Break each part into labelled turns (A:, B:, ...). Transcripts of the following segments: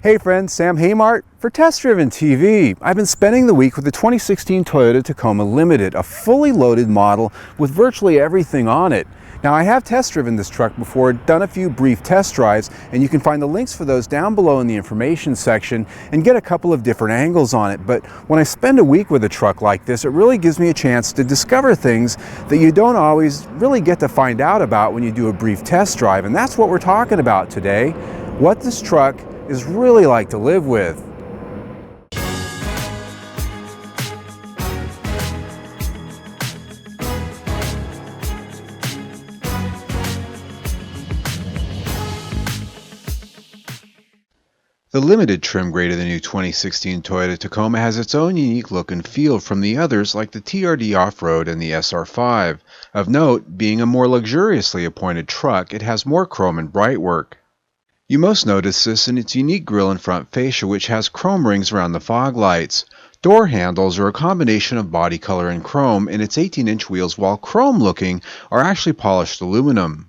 A: Hey friends, Sam Haymart for Test Driven TV. I've been spending the week with the 2016 Toyota Tacoma Limited, a fully loaded model with virtually everything on it. Now I have test driven this truck before, done a few brief test drives, and you can find the links for those down below in the information section and get a couple of different angles on it. But when I spend a week with a truck like this, it really gives me a chance to discover things that you don't always really get to find out about when you do a brief test drive. And that's what we're talking about today, what this truck is really like to live with. The limited trim grade of the new 2016 Toyota Tacoma has its own unique look and feel from the others like the TRD Off-Road and the SR5. Of note, being a more luxuriously appointed truck, it has more chrome and brightwork. You most notice this in its unique grille and front fascia, which has chrome rings around the fog lights. Door handles are a combination of body color and chrome, and its 18-inch wheels, while chrome-looking, are actually polished aluminum.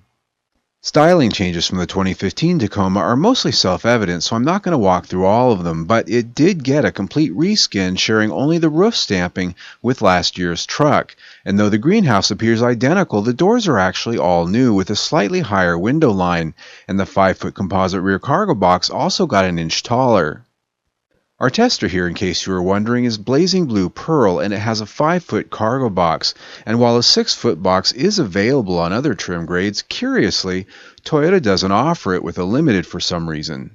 A: Styling changes from the 2015 Tacoma are mostly self-evident, so I'm not going to walk through all of them, but it did get a complete reskin, sharing only the roof stamping with last year's truck. And though the greenhouse appears identical, the doors are actually all new with a slightly higher window line, and the 5-foot composite rear cargo box also got an inch taller. Our tester here, in case you were wondering, is blazing blue pearl, and it has a 5-foot cargo box. And while a 6-foot box is available on other trim grades, curiously, Toyota doesn't offer it with a limited for some reason.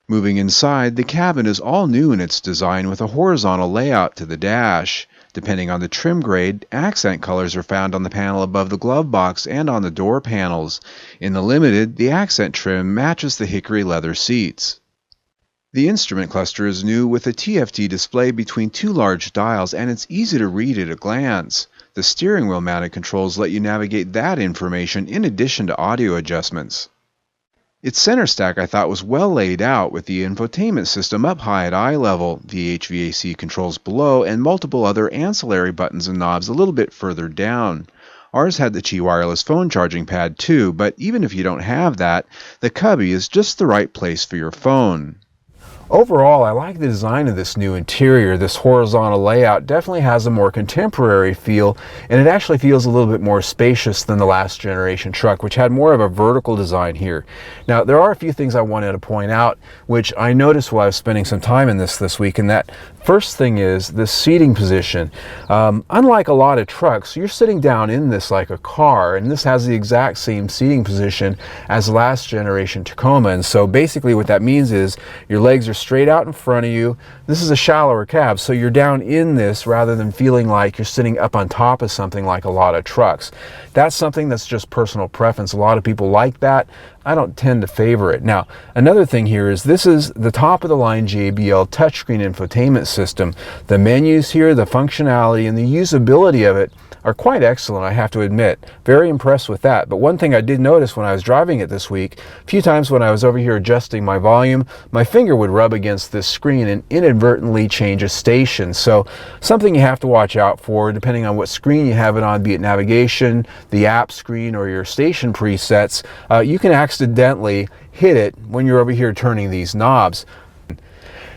A: Moving inside, the cabin is all new in its design with a horizontal layout to the dash. Depending on the trim grade, accent colors are found on the panel above the glove box and on the door panels. In the limited, the accent trim matches the hickory leather seats. The instrument cluster is new with a TFT display between two large dials, and it's easy to read at a glance. The steering wheel mounted controls let you navigate that information in addition to audio adjustments. Its center stack I thought was well laid out with the infotainment system up high at eye level, the HVAC controls below, and multiple other ancillary buttons and knobs a little bit further down. Ours had the Qi wireless phone charging pad too, but even if you don't have that, the cubby is just the right place for your phone. Overall, I like the design of this new interior. This horizontal layout definitely has a more contemporary feel, and it actually feels a little bit more spacious than the last generation truck, which had more of a vertical design here. Now, there are a few things I wanted to point out, which I noticed while I was spending some time in this week, and that first thing is the seating position. Unlike a lot of trucks, you're sitting down in this like a car, and this has the exact same seating position as last generation Tacoma. And so basically what that means is your legs are straight out in front of you. This is a shallower cab, so you're down in this rather than feeling like you're sitting up on top of something like a lot of trucks. That's something that's just personal preference. A lot of people like that. I don't tend to favor it. Now, another thing here is this is the top of the line JBL touchscreen infotainment system. The menus here, the functionality, and the usability of it are quite excellent, I have to admit. Very impressed with that. But one thing I did notice when I was driving it this week, a few times when I was over here adjusting my volume, my finger would rub against this screen and inadvertently change a station. So something you have to watch out for depending on what screen you have it on, be it navigation, the app screen, or your station presets. You can accidentally hit it when you're over here turning these knobs.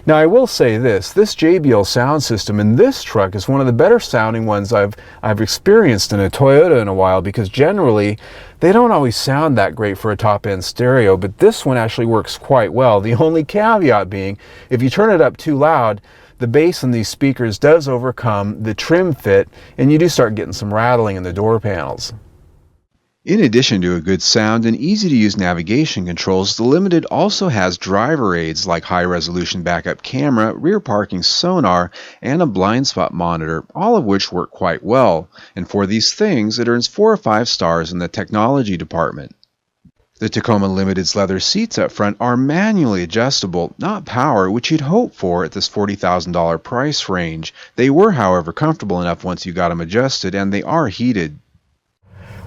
A: Now I will say this JBL sound system in this truck is one of the better sounding ones I've experienced in a Toyota in a while, because generally they don't always sound that great for a top-end stereo, but this one actually works quite well. The only caveat being, if you turn it up too loud, the bass in these speakers does overcome the trim fit, and you do start getting some rattling in the door panels. In addition to a good sound and easy-to-use navigation controls, the Limited also has driver aids like high-resolution backup camera, rear parking sonar, and a blind spot monitor, all of which work quite well. And for these things, it earns 4 or 5 stars in the technology department. The Tacoma Limited's leather seats up front are manually adjustable, not power, which you'd hope for at this $40,000 price range. They were, however, comfortable enough once you got them adjusted, and they are heated.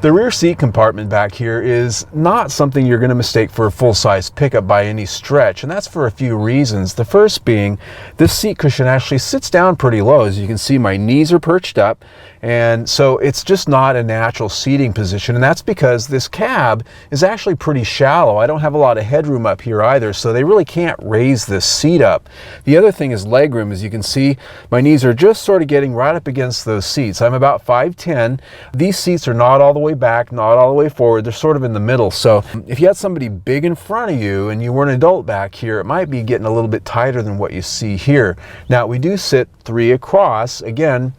A: The rear seat compartment back here is not something you're going to mistake for a full-size pickup by any stretch, and that's for a few reasons. The first being this seat cushion actually sits down pretty low. As you can see, my knees are perched up, and so it's just not a natural seating position, and that's because this cab is actually pretty shallow. I don't have a lot of headroom up here either, so they really can't raise this seat up. The other thing is legroom. As you can see, my knees are just sort of getting right up against those seats. I'm about 5'10". These seats are not all the way back, not all the way forward. They're sort of in the middle. So if you had somebody big in front of you and you were an adult back here, it might be getting a little bit tighter than what you see here. Now, we do sit 3 across. Again,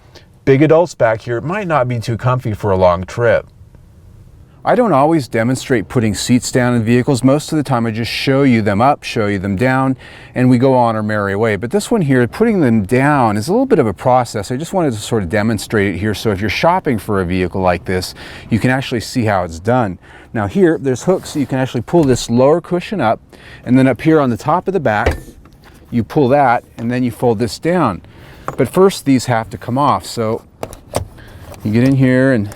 A: big adults back here, it might not be too comfy for a long trip. I don't always demonstrate putting seats down in vehicles. Most of the time I just show you them up, show you them down, and we go on our merry way. But this one here, putting them down is a little bit of a process. I just wanted to sort of demonstrate it here, so if you're shopping for a vehicle like this, you can actually see how it's done. Now here, there's hooks, so you can actually pull this lower cushion up, and then up here on the top of the back, you pull that, and then you fold this down. But first, these have to come off. So you get in here and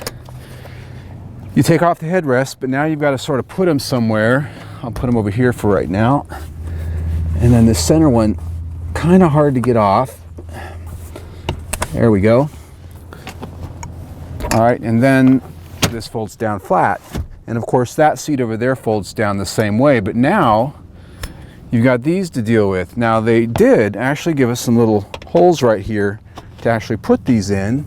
A: you take off the headrest, but now you've got to sort of put them somewhere. I'll put them over here for right now. And then the center one, kind of hard to get off. There we go. All right, and then this folds down flat. And of course that seat over there folds down the same way, but now you've got these to deal with. Now they did actually give us some little holes right here to actually put these in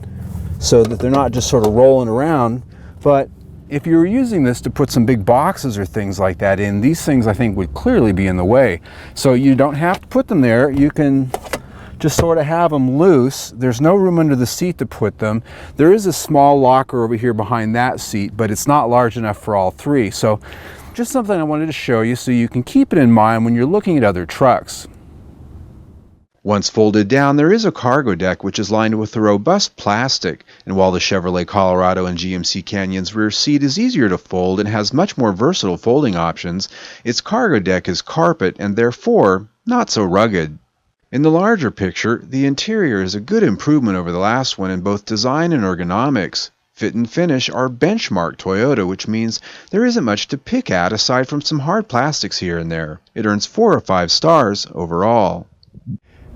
A: so that they're not just sort of rolling around, but if you were using this to put some big boxes or things like that in, these things I think would clearly be in the way. So you don't have to put them there. You can just sort of have them loose. There's no room under the seat to put them. There is a small locker over here behind that seat, but it's not large enough for all three. So just something I wanted to show you so you can keep it in mind when you're looking at other trucks. Once folded down, there is a cargo deck which is lined with a robust plastic, and while the Chevrolet Colorado and GMC Canyon's rear seat is easier to fold and has much more versatile folding options, its cargo deck is carpet and therefore not so rugged. In the larger picture, the interior is a good improvement over the last one in both design and ergonomics. Fit and finish are benchmark Toyota, which means there isn't much to pick at aside from some hard plastics here and there. It earns 4 or 5 stars overall.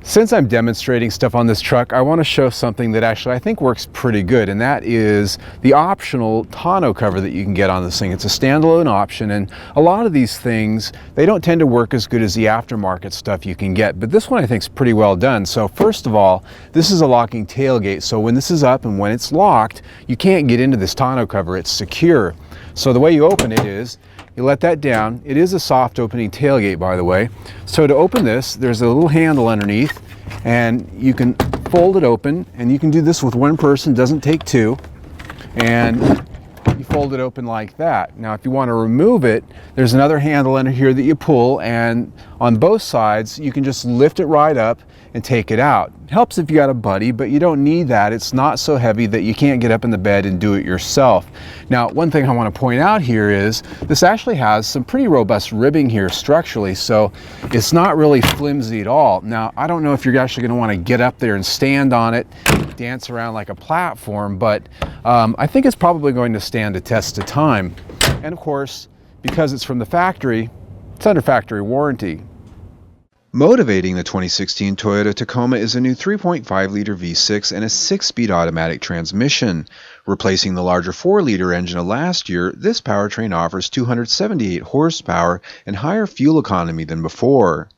A: Since I'm demonstrating stuff on this truck, I want to show something that actually I think works pretty good, and that is the optional tonneau cover that you can get on this thing. It's a standalone option, and a lot of these things, they don't tend to work as good as the aftermarket stuff you can get, but this one I think is pretty well done. So first of all, this is a locking tailgate, so when this is up and when it's locked, you can't get into this tonneau cover. It's secure. So the way you open it is, you let that down. It is a soft opening tailgate, by the way. So to open this, there's a little handle underneath, and you can fold it open, and you can do this with one person, doesn't take two, and you fold it open like that. Now if you want to remove it, there's another handle under here that you pull, and on both sides you can just lift it right up and take it out. It helps if you got a buddy, but you don't need that. It's not so heavy that you can't get up in the bed and do it yourself. Now, one thing I want to point out here is this actually has some pretty robust ribbing here structurally, so it's not really flimsy at all. Now, I don't know if you're actually going to want to get up there and stand on it, dance around like a platform, but I think it's probably going to stand a test of time. And of course, because it's from the factory, it's under factory warranty. Motivating the 2016 Toyota Tacoma is a new 3.5-liter V6 and a 6-speed automatic transmission. Replacing the larger 4-liter engine of last year, this powertrain offers 278 horsepower and higher fuel economy than before.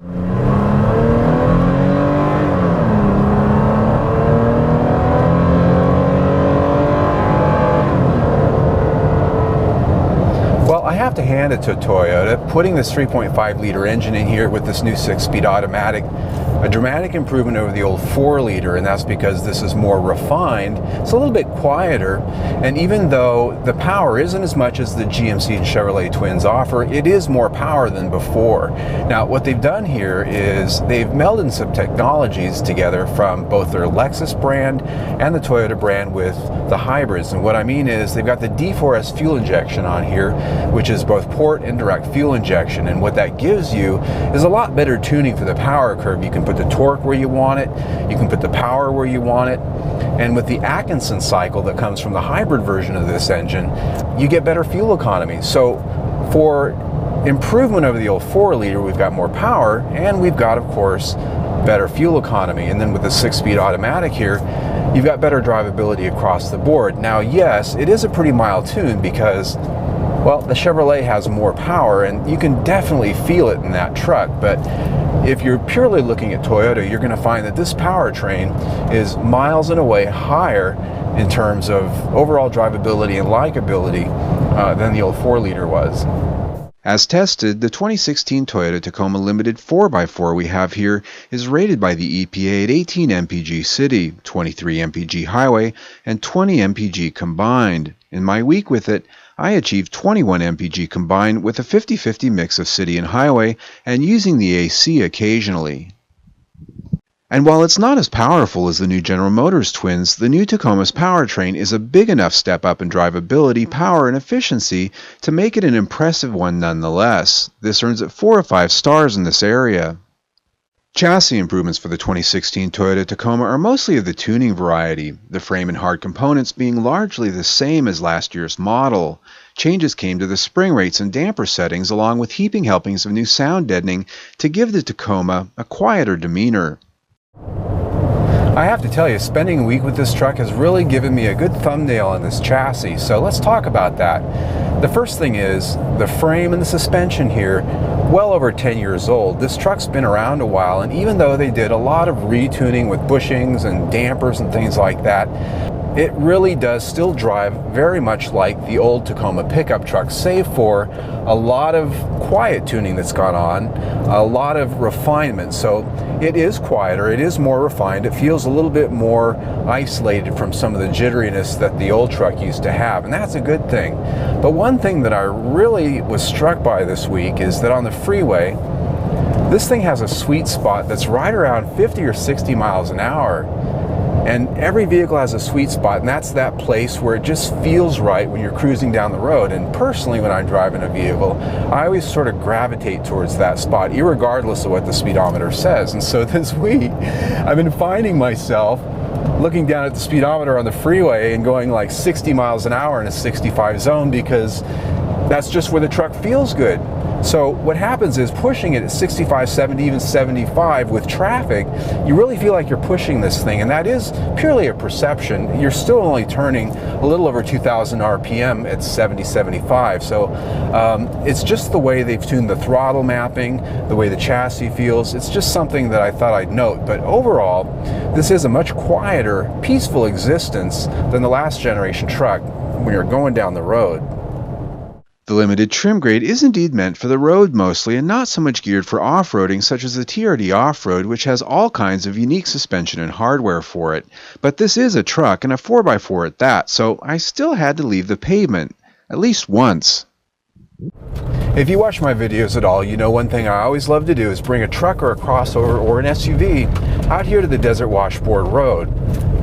A: I have to hand it to Toyota. Putting this 3.5-liter engine in here with this new 6-speed automatic, a dramatic improvement over the old 4-liter, and that's because this is more refined. It's a little bit quieter, and even though the power isn't as much as the GMC and Chevrolet twins offer, it is more power than before. Now, what they've done here is they've melded some technologies together from both their Lexus brand and the Toyota brand with the hybrids. And what I mean is they've got the D4S fuel injection on here, which is both port and direct fuel injection, and what that gives you is a lot better tuning for the power curve. You can put the torque where you want it, you can put the power where you want it, And with the Atkinson cycle that comes from the hybrid version of this engine, you get better fuel economy. So for improvement over the old 4-liter, we've got more power, and we've got, of course, better fuel economy. And then with the 6-speed automatic here, you've got better drivability across the board. Now, yes, it is a pretty mild tune because, well, the Chevrolet has more power, and you can definitely feel it in that truck. But if you're purely looking at Toyota, you're going to find that this powertrain is miles and away higher in terms of overall drivability and likability than the old 4-liter was. As tested, the 2016 Toyota Tacoma Limited 4x4 we have here is rated by the EPA at 18 mpg city, 23 mpg highway, and 20 mpg combined. In my week with it, I achieved 21 mpg combined with a 50-50 mix of city and highway, and using the AC occasionally. And while it's not as powerful as the new General Motors twins, the new Tacoma's powertrain is a big enough step up in drivability, power, and efficiency to make it an impressive one nonetheless. This earns it 4 of 5 stars in this area. Chassis improvements for the 2016 Toyota Tacoma are mostly of the tuning variety, the frame and hard components being largely the same as last year's model. Changes came to the spring rates and damper settings along with heaping helpings of new sound deadening to give the Tacoma a quieter demeanor. I have to tell you, spending a week with this truck has really given me a good thumbnail on this chassis, so let's talk about that. The first thing is the frame and the suspension here, well over 10 years old. This truck's been around a while, and even though they did a lot of retuning with bushings and dampers and things like that, it really does still drive very much like the old Tacoma pickup truck, save for a lot of quiet tuning that's gone on, a lot of refinement. So it is quieter, it is more refined, it feels a little bit more isolated from some of the jitteriness that the old truck used to have, and that's a good thing. But one thing that I really was struck by this week is that on the freeway, this thing has a sweet spot that's right around 50 or 60 miles an hour. And every vehicle has a sweet spot, and that's that place where it just feels right when you're cruising down the road. And personally, when I'm driving a vehicle, I always sort of gravitate towards that spot, irregardless of what the speedometer says. And so this week, I've been finding myself looking down at the speedometer on the freeway and going like 60 miles an hour in a 65 zone because that's just where the truck feels good. So what happens is pushing it at 65, 70, even 75 with traffic, you really feel like you're pushing this thing, and that is purely a perception. You're still only turning a little over 2,000 RPM at 70, 75. So it's just the way they've tuned the throttle mapping, the way the chassis feels. It's just something that I thought I'd note. But overall, this is a much quieter, peaceful existence than the last generation truck when you're going down the road. The limited trim grade is indeed meant for the road mostly, and not so much geared for off-roading such as the TRD Off-Road, which has all kinds of unique suspension and hardware for it. But this is a truck, and a 4x4 at that, so I still had to leave the pavement, at least once. If you watch my videos at all, you know one thing I always love to do is bring a truck or a crossover or an SUV out here to the Desert Washboard Road.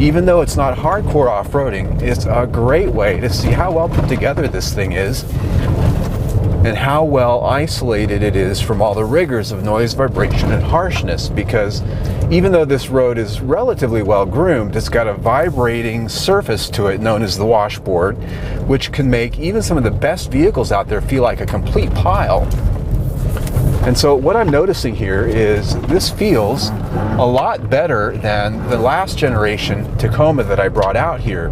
A: Even though it's not hardcore off-roading, it's a great way to see how well put together this thing is and how well isolated it is from all the rigors of noise, vibration, and harshness, because even though this road is relatively well groomed, it's got a vibrating surface to it known as the washboard, which can make even some of the best vehicles out there feel like a complete pile. And so what I'm noticing here is this feels a lot better than the last generation Tacoma that I brought out here.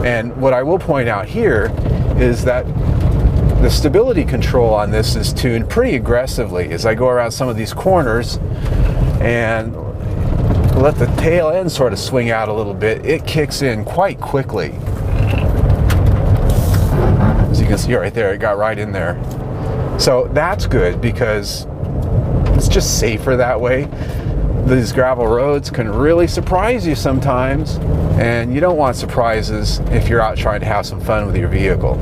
A: And what I will point out here is that the stability control on this is tuned pretty aggressively. As I go around some of these corners and let the tail end sort of swing out a little bit, it kicks in quite quickly. As you can see right there, it got right in there. So that's good because it's just safer that way. These gravel roads can really surprise you sometimes, and you don't want surprises if you're out trying to have some fun with your vehicle.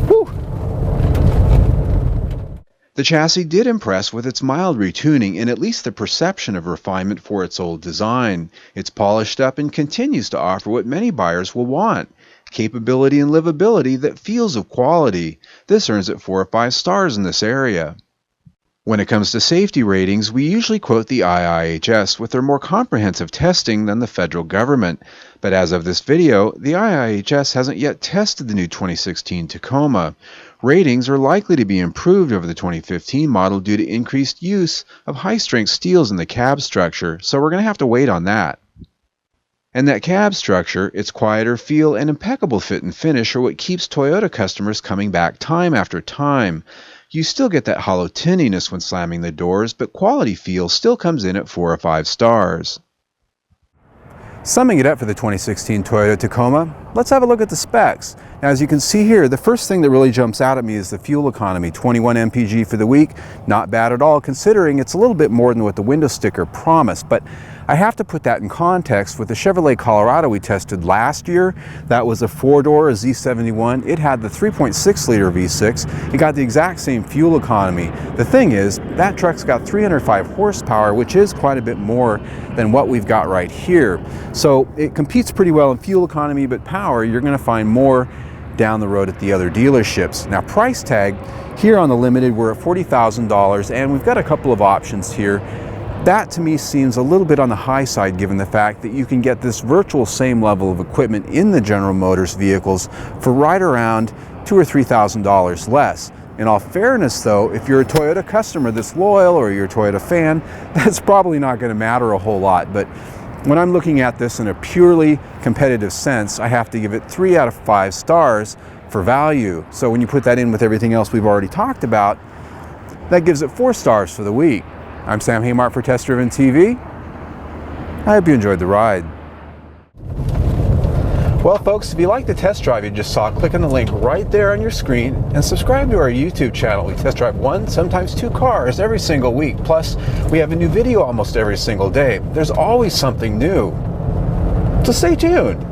A: Whew. The chassis did impress with its mild retuning and at least the perception of refinement for its old design. It's polished up and continues to offer what many buyers will want: capability and livability that feels of quality. This earns it 4 or 5 stars in this area. When it comes to safety ratings, we usually quote the IIHS with their more comprehensive testing than the federal government. But as of this video, the IIHS hasn't yet tested the new 2016 Tacoma. Ratings are likely to be improved over the 2015 model due to increased use of high-strength steels in the cab structure, so we're going to have to wait on that. And that cab structure, its quieter feel, and impeccable fit and finish are what keeps Toyota customers coming back time after time. You still get that hollow tinniness when slamming the doors, but quality feel still comes in at 4 or 5 stars. Summing it up for the 2016 Toyota Tacoma, let's have a look at the specs. Now, as you can see here, the first thing that really jumps out at me is the fuel economy. 21 mpg for the week, not bad at all, considering it's a little bit more than what the window sticker promised. But I have to put that in context with the Chevrolet Colorado we tested last year. That was a 4-door, a Z71. It had the 3.6-liter V6. It got the exact same fuel economy. The thing is, that truck's got 305 horsepower, which is quite a bit more than what we've got right here. So it competes pretty well in fuel economy, but power, you're going to find more down the road at the other dealerships. Now, price tag here on the Limited, we're at $40,000, and we've got a couple of options here. That to me seems a little bit on the high side given the fact that you can get this virtual same level of equipment in the General Motors vehicles for right around $2,000 or $3,000 less. In all fairness though, if you're a Toyota customer that's loyal or you're a Toyota fan, that's probably not going to matter a whole lot. But when I'm looking at this in a purely competitive sense, I have to give it 3 out of 5 stars for value. So when you put that in with everything else we've already talked about, that gives it 4 stars for the week. I'm Sam Haymart for Test Driven TV. I hope you enjoyed the ride. Well folks, if you like the test drive you just saw, click on the link right there on your screen and subscribe to our YouTube channel. We test drive 1, sometimes 2 cars every single week. Plus, we have a new video almost every single day. There's always something new. So stay tuned.